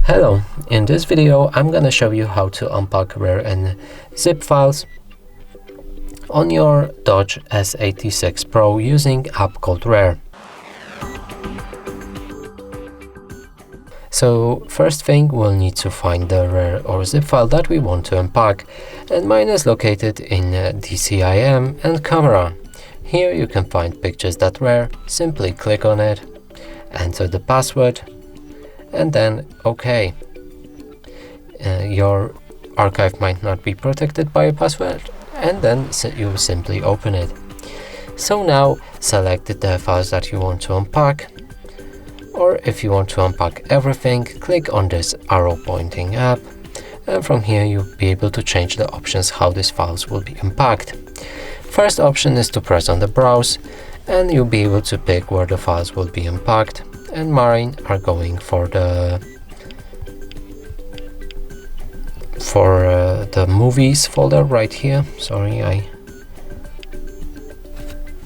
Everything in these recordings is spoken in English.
Hello, in this video I'm gonna show you how to unpack RAR and zip files on your Doogee S86 Pro using app called RAR. So first thing, we'll need to find the RAR or zip file that we want to unpack, and mine is located in DCIM and camera. Here you can find pictures.rar, simply click on it, enter the password, and then OK. Your archive might not be protected by a password, and then you simply open it. So now select the files that you want to unpack, or if you want to unpack everything, click on this arrow pointing up, and from here you'll be able to change the options how these files will be unpacked. First option is to press on the browse, and you'll be able to pick where the files will be unpacked, and mine are going for the movies folder right here.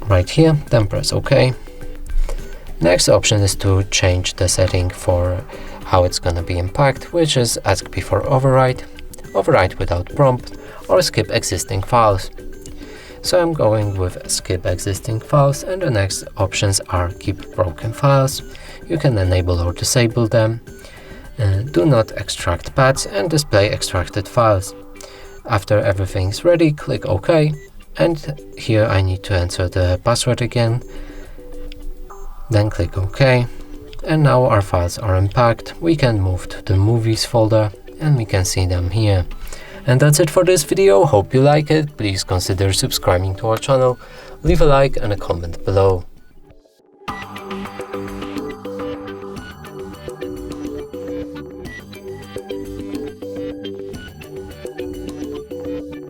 Right here, then press OK. Next option is to change the setting for how it's gonna be unpacked, which is ask before overwrite, overwrite without prompt, or skip existing files. So I'm going with skip existing files, and the next options are keep broken files. You can enable or disable them. Do not extract paths and display extracted files. After everything's ready, click OK, and here I need to enter the password again. Then click OK, and now our files are unpacked. We can move to the movies folder, and we can see them here. And that's it for this video. Hope you like it. Please consider subscribing to our channel, leave a like and a comment below.